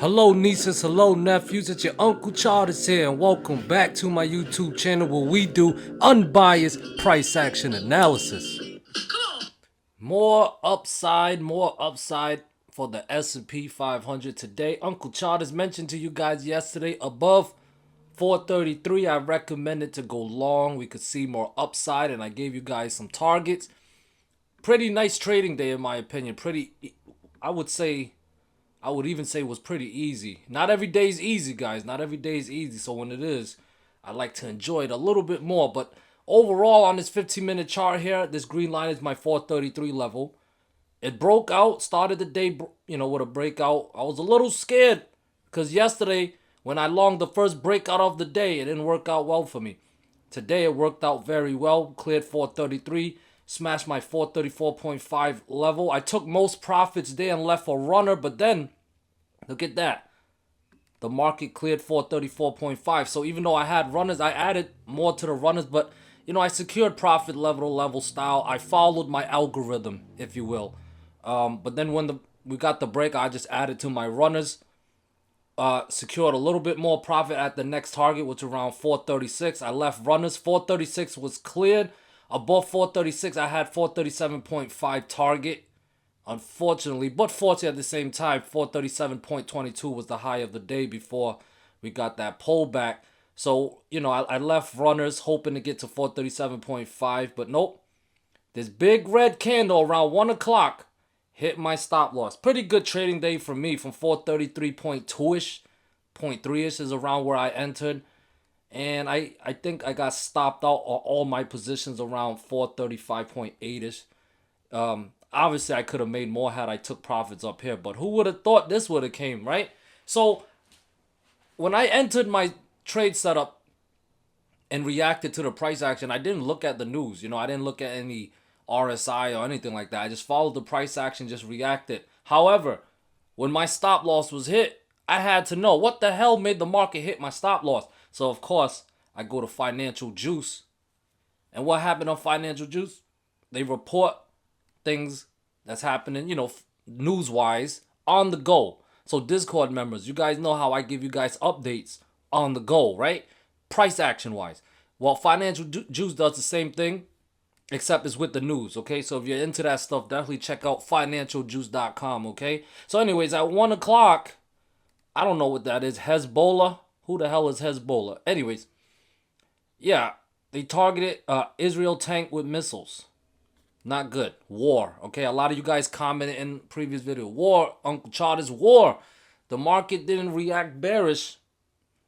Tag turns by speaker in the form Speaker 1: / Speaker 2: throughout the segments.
Speaker 1: Hello nieces, hello nephews, it's your Uncle Charles here, and welcome back to my YouTube channel where we do unbiased price action analysis. More upside for the S&P 500 today. Uncle Charles mentioned to you guys yesterday, above 433, I recommended to go long. We could see more upside, and I gave you guys some targets. Pretty nice trading day in my opinion. I would even say it was pretty easy. Not every day is easy, guys. Not every day is easy. So when it is, I like to enjoy it a little bit more. But overall, on this 15-minute chart here, this green line is my 433 level. It broke out, started the day, with a breakout. I was a little scared because yesterday, when I longed the first breakout of the day, it didn't work out well for me. Today, it worked out very well. Cleared 433. Smashed my 434.5 level. I took most profits there and left a runner, but then look at that. The market cleared 434.5. So even though I had runners, I added more to the runners, but I secured profit level to level style. I followed my algorithm, if you will. But then when we got the break, I just added to my runners. Secured a little bit more profit at the next target, which was around 436. I left runners. 436 was cleared. Above 436, I had 437.5 target, unfortunately. But fortunately, at the same time, 437.22 was the high of the day before we got that pullback. So, I left runners hoping to get to 437.5, but nope. This big red candle around 1 o'clock hit my stop loss. Pretty good trading day for me from 433.2-ish, 0.3-ish is around where I entered. And I think I got stopped out on all my positions around 435.8-ish. Obviously, I could have made more had I took profits up here. But who would have thought this would have came, right? So, when I entered my trade setup and reacted to the price action, I didn't look at the news. I didn't look at any RSI or anything like that. I just followed the price action, just reacted. However, when my stop loss was hit, I had to know what the hell made the market hit my stop loss. So, of course, I go to Financial Juice. And what happened on Financial Juice? They report things that's happening, news-wise, on the go. So, Discord members, you guys know how I give you guys updates on the go, right? Price action-wise. Well, Financial Juice does the same thing, except it's with the news, okay? So, if you're into that stuff, definitely check out financialjuice.com, okay? So, anyways, at 1 o'clock, I don't know what that is. Hezbollah? Who the hell is Hezbollah? Anyways, yeah, they targeted Israel tank with missiles. Not good. War. Okay, a lot of you guys commented in previous video. War, Uncle Charles, war. The market didn't react bearish,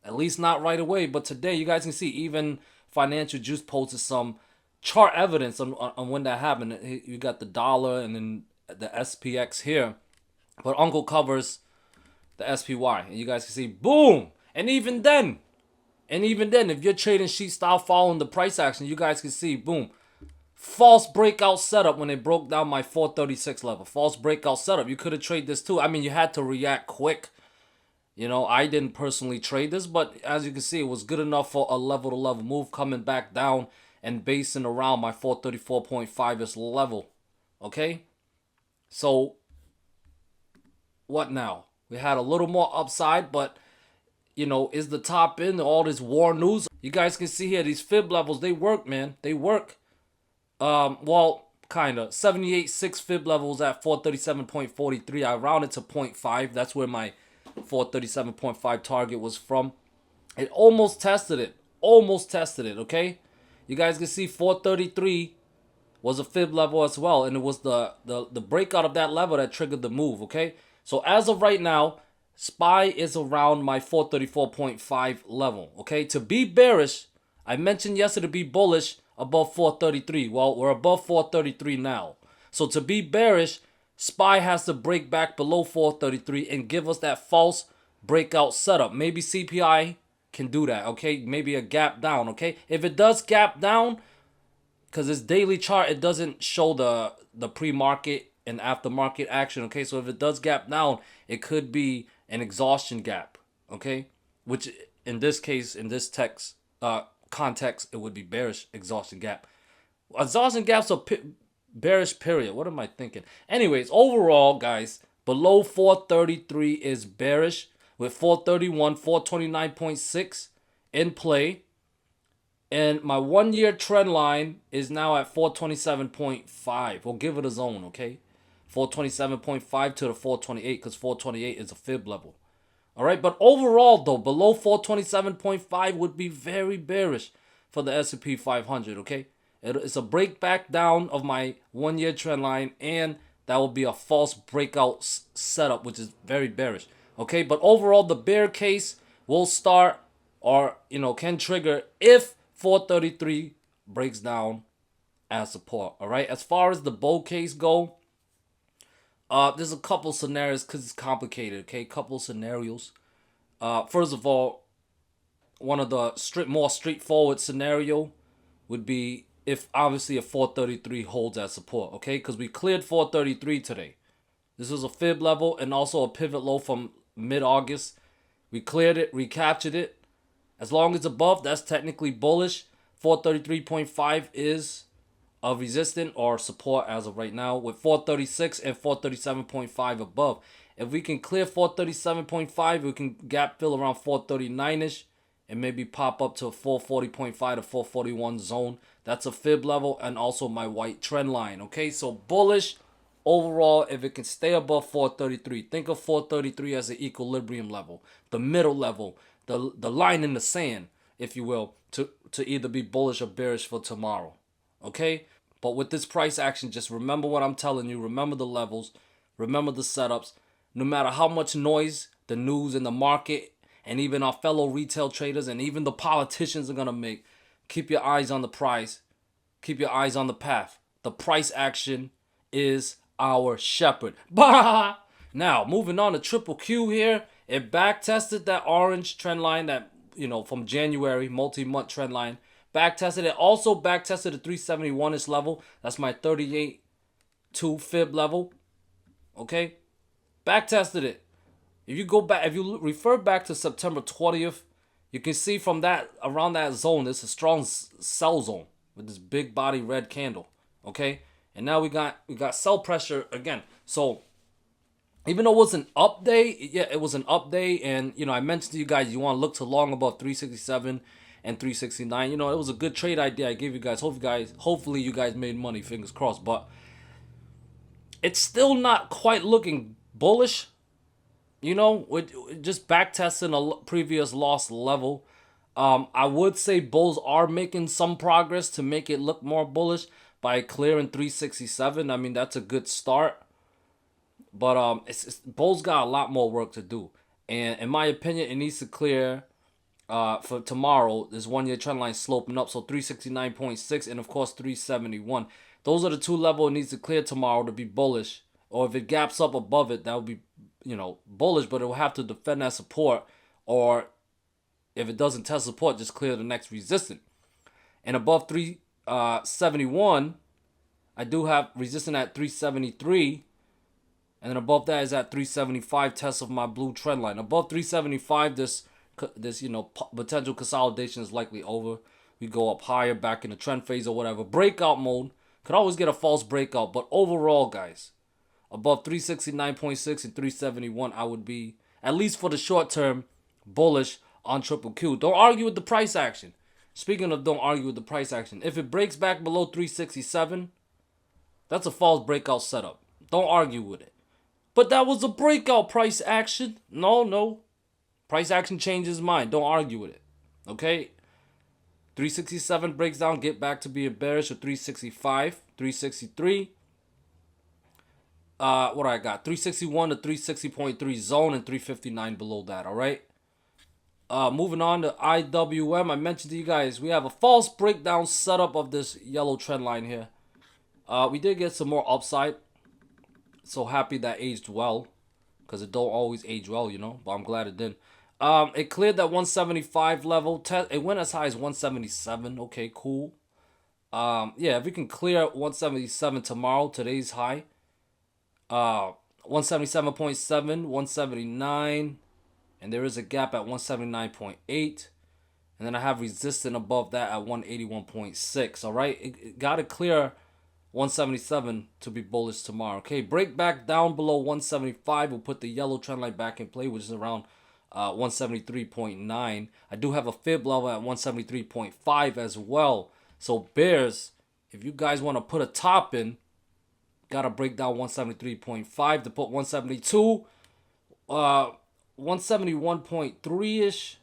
Speaker 1: at least not right away. But today, you guys can see even Financial Juice posted some chart evidence on when that happened. You got the dollar and then the SPX here. But Uncle covers the SPY. And you guys can see, boom. And even then, if you're trading sheet style following the price action, you guys can see, boom, false breakout setup when they broke down my 436 level. False breakout setup. You could have traded this too. I mean, you had to react quick. I didn't personally trade this, but as you can see, it was good enough for a level-to-level move coming back down and basing around my 434.5-ish level. Okay? So, what now? We had a little more upside, but is the top end all this war news? You guys can see here, these fib levels, they work, man. They work. Well, kind of. 78.6 fib levels at 437.43. I rounded to 0.5. That's where my 437.5 target was from. It almost tested it. Okay? You guys can see 433 was a fib level as well. And it was the breakout of that level that triggered the move, okay? So as of right now, SPY is around my 434.5 level, okay? To be bearish, I mentioned yesterday to be bullish above 433. Well, we're above 433 now. So to be bearish, SPY has to break back below 433 and give us that false breakout setup. Maybe CPI can do that, okay? Maybe a gap down, okay? If it does gap down, because it's daily chart, it doesn't show the pre-market and after-market action, okay? So if it does gap down, it could be an exhaustion gap, okay? Which in this case, in this text context, it would be bearish exhaustion gap. Exhaustion gaps are bearish period. What am I thinking? Anyways, overall, guys, below 433 is bearish. with 431, 429.6 in play. And my 1 year trend line is now at 427.5. We'll give it a zone, okay? 427.5 to the 428 because 428 is a fib level. All right, but overall though, below 427.5 would be very bearish for the S&P 500, okay? It's a break back down of my 1 year trend line, and that will be a false breakout setup, which is very bearish, okay? But overall, the bear case will start or, can trigger if 433 breaks down as support, all right? As far as the bull case go, there's a couple scenarios because it's complicated, okay? Couple scenarios. First of all, one of the more straightforward scenario would be if obviously a 433 holds as support, okay? Because we cleared 433 today. This was a fib level and also a pivot low from mid-August. We cleared it, recaptured it. As long as above, that's technically bullish. 433.5 is a resistance or support as of right now, with 436 and 437.5 above. If we can clear 437.5, we can gap fill around 439ish and maybe pop up to a 440.5 to 441 zone. That's a fib level and also my white trend line. Okay, so bullish overall if it can stay above 433. Think of 433 as the equilibrium level, the middle level, the line in the sand, if you will, to either be bullish or bearish for tomorrow. Okay, but with this price action, just remember what I'm telling you. Remember the levels, remember the setups. No matter how much noise the news and the market and even our fellow retail traders and even the politicians are gonna make, keep your eyes on the price, keep your eyes on the path. The price action is our shepherd. Bah! Now moving on to triple Q here, it back tested that orange trend line that from January, multi-month trend line. Back tested it. Also back tested the 371ish level. That's my 38.2 fib level. Okay, back tested it. If you go back, if you refer back to September 20th, you can see from that around that zone, there's a strong sell zone with this big body red candle. Okay, and now we got sell pressure again. So even though it was an up day, yeah, it was an up day, and I mentioned to you guys you want to look to long above 367 and 369. It was a good trade idea I gave you guys. Hopefully you guys made money, fingers crossed. But it's still not quite looking bullish. With just back testing a previous lost level. I would say bulls are making some progress to make it look more bullish by clearing 367. I mean, that's a good start. But bulls got a lot more work to do. And in my opinion, it needs to clear for tomorrow. This 1 year trend line sloping up. So 369.6 and of course 371. Those are the two levels it needs to clear tomorrow to be bullish. Or if it gaps up above it, that would be bullish, but it will have to defend that support, or if it doesn't test support, just clear the next resistance. And above 371, I do have resistance at 373, and then above that is at 375, test of my blue trend line. Above 375, this potential consolidation is likely over. We go up higher, back in the trend phase or whatever. Breakout mode, could always get a false breakout, but overall, guys, above 369.6 and 371, I would be, at least for the short term, bullish on triple Q. Don't argue with the price action. Speaking of don't argue with the price action, if it breaks back below 367, that's a false breakout setup. Don't argue with it. But that was a breakout price action. No. Price action changes mind. Don't argue with it. Okay? 367 breaks down, get back to being bearish at 365, 363. What I got? 361 to 360.3 zone and 359 below that, all right? Moving on to IWM. I mentioned to you guys, we have a false breakdown setup of this yellow trend line here. We did get some more upside. So happy that aged well, because it don't always age well, but I'm glad it did. It cleared that 175 level. It went as high as 177. Okay, cool. Yeah, if we can clear 177 tomorrow, today's high. 177.7, 179, and there is a gap at 179.8, and then I have resistance above that at 181.6. all right, it got to clear 177 to be bullish tomorrow. Okay, break back down below 175 will put the yellow trend line back in play, which is around 173.9. I do have a fib level at 173.5 as well. So bears, if you guys want to put a top in, gotta break down 173.5 to put 172, 171.3-ish,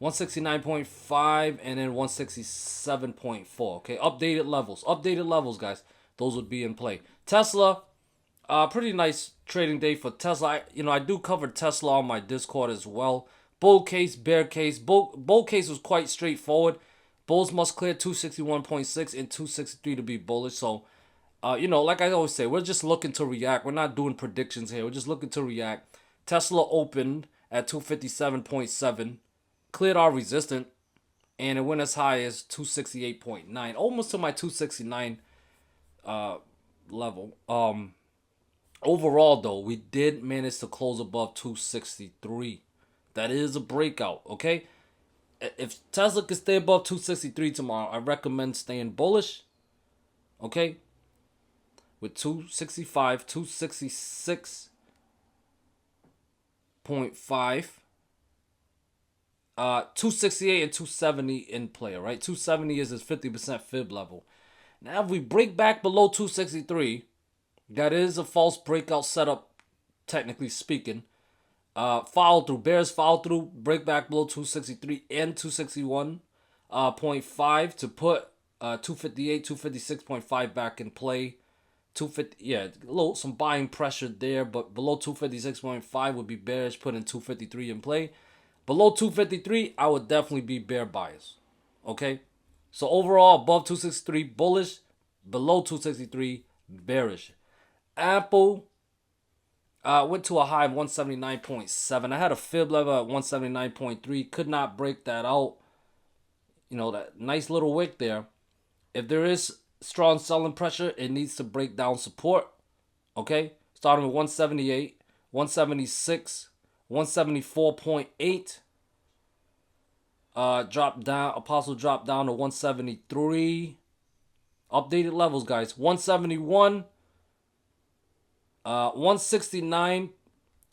Speaker 1: 169.5, and then 167.4. Okay, updated levels, guys. Those would be in play. Tesla, pretty nice trading day for Tesla. I do cover Tesla on my Discord as well. Bull case, bear case. Bull case was quite straightforward. Bulls must clear 261.6 and 263 to be bullish. So, like I always say, we're just looking to react. We're not doing predictions here. We're just looking to react. Tesla opened at 257.7, cleared our resistance, and it went as high as 268.9, almost to my 269 level. Overall, though, we did manage to close above 263. That is a breakout, okay? If Tesla can stay above 263 tomorrow, I recommend staying bullish, okay? With 265, 266.5, 268 and 270 in play, all right? 270 is his 50% fib level. Now, if we break back below 263, that is a false breakout setup, technically speaking. Follow through, bears follow through, break back below 263 and 261.5 to put 258, 256.5 back in play. 250, yeah, some buying pressure there, but below 256.5 would be bearish, putting 253 in play. Below 253, I would definitely be bear bias. Okay, so overall, above 263 bullish, below 263 bearish. Apple went to a high of 179.7. I had a fib level at 179.3. Could not break that out. That nice little wick there. If there is strong selling pressure, it needs to break down support. Okay, starting with 178, 176, 174.8. Drop down. Apostle dropped down to 173. Updated levels, guys. 171. 169.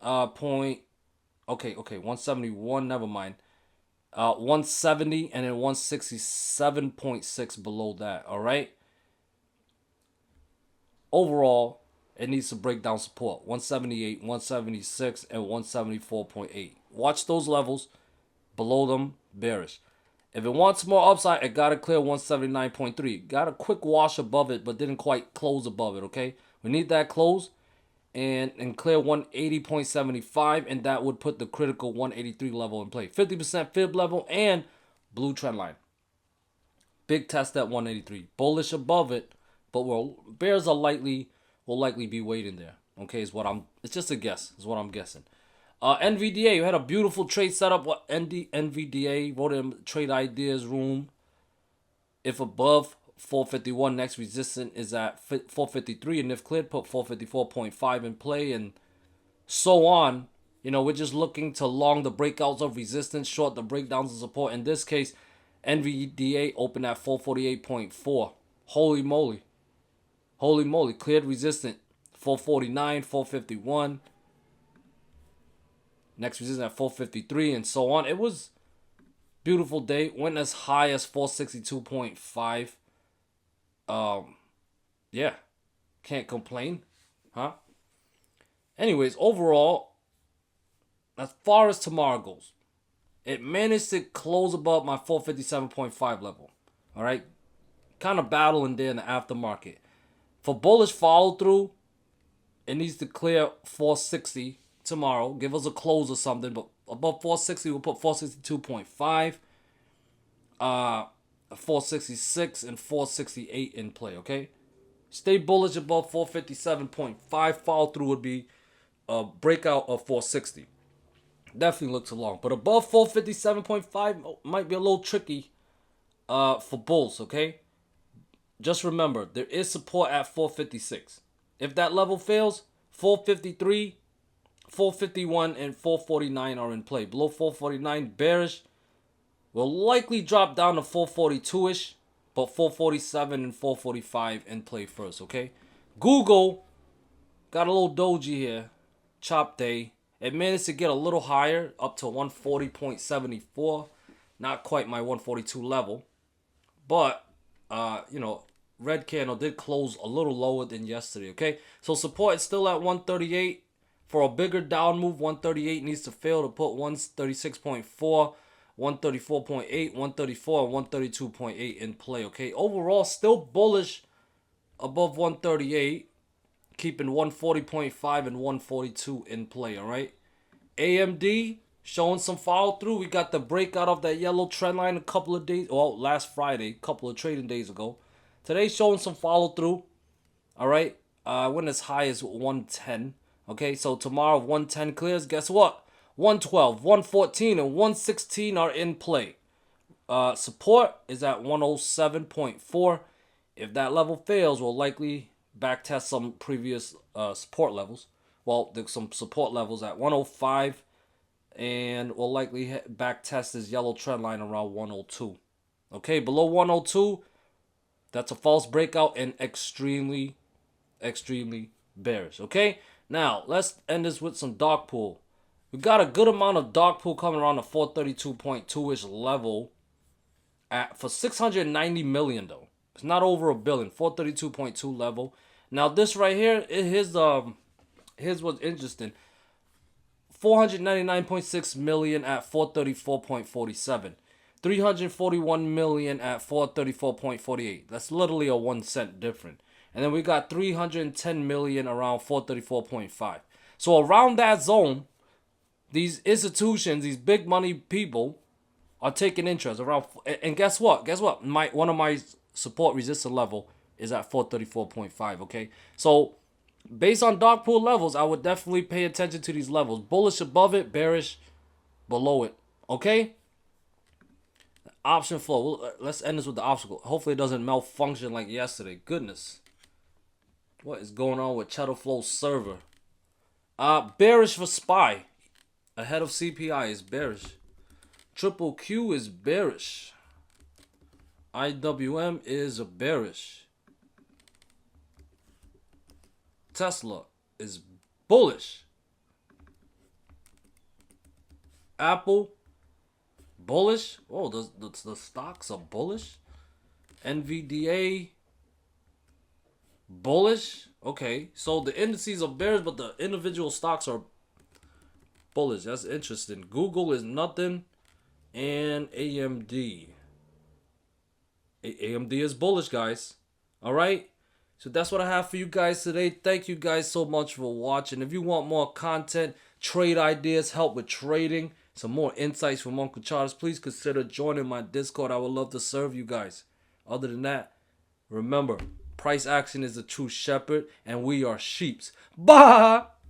Speaker 1: 171. Never mind. 170 and then 167.6 below that. All right. Overall, it needs to break down support. 178, 176, and 174.8. Watch those levels. Below them, bearish. If it wants more upside, it got to clear 179.3. Got a quick wash above it, but didn't quite close above it, okay? We need that close and clear 180.75, and that would put the critical 183 level in play. 50% fib level and blue trend line. Big test at 183. Bullish above it, but bears will likely be waiting there. Okay, it's just a guess, is what I'm guessing. NVDA, you had a beautiful trade setup. What NVDA wrote in trade ideas room. If above 451, next resistance is at 453, and if cleared, put 454.5 in play, and so on. We're just looking to long the breakouts of resistance, short the breakdowns of support. In this case, NVDA opened at 448.4. Holy moly, cleared resistance 449, 451. Next resistance at 453 and so on. It was beautiful day. Went as high as 462.5. Yeah. Can't complain. Huh? Anyways, overall, as far as tomorrow goes, it managed to close above my 457.5 level. Alright? Kind of battling there in the aftermarket. For bullish follow through, it needs to clear 460 tomorrow. Give us a close or something, but above 460, we'll put 462.5, 466, and 468 in play, okay? Stay bullish above 457.5. Follow through would be a breakout of 460. Definitely looks long, but above 457.5 might be a little tricky for bulls, okay? Just remember, there is support at 456. If that level fails, 453, 451 and 449 are in play. Below 449, bearish. Will likely drop down to 442-ish, but 447 and 445 in play first, okay? Google got a little doji here. Chop day. It managed to get a little higher, up to 140.74. Not quite my 142 level. But, you know, red candle did close a little lower than yesterday, okay? So support is still at 138. For a bigger down move, 138 needs to fail to put 136.4, 134.8, 134, and 132.8 in play, okay? Overall, still bullish above 138, keeping 140.5 and 142 in play, all right? AMD showing some follow through. We got the breakout of that yellow trend line a couple of days, well, last Friday, a couple of trading days ago. Today showing some follow through, all right? Went as high as 110. Okay, so tomorrow 110 clears. Guess what? 112, 114, and 116 are in play. Support is at 107.4. If that level fails, we'll likely backtest some previous support levels. Well, there's some support levels at 105, and we'll likely backtest this yellow trend line around 102. Okay, below 102, that's a false breakout and extremely bearish. Okay, now let's end this with some dark pool. We got a good amount of dark pool coming around the 432.2-ish level for 690 million though. It's not over a billion. 432.2 level. Now this right here, here's what's interesting. 499.6 million at 434.47. 341 million at 434.48. That's literally a 1 cent difference. And then we got 310 million around 434.5. So around that zone, these institutions, these big money people are taking interest around. And guess what? One of my support resistance level is at 434.5. Okay, so based on dark pool levels, I would definitely pay attention to these levels. Bullish above it, bearish below it. Okay. Option flow. Let's end this with the obstacle. Hopefully it doesn't malfunction like yesterday. Goodness. What is going on with Cheddar Flow server? Bearish for SPY. Ahead of CPI is bearish. QQQ is bearish. IWM is bearish. Tesla is bullish. Apple bullish. Oh, the stocks are bullish. NVDA bullish. Okay, so the indices are bearish, but the individual stocks are bullish. That's interesting. Google is nothing, and AMD. AMD is bullish, guys. All right. So that's what I have for you guys today. Thank you guys so much for watching. If you want more content, trade ideas, help with trading, some more insights from Uncle Charles, please consider joining my Discord. I would love to serve you guys. Other than that, remember, price action is the true shepherd, and we are sheeps. Bye!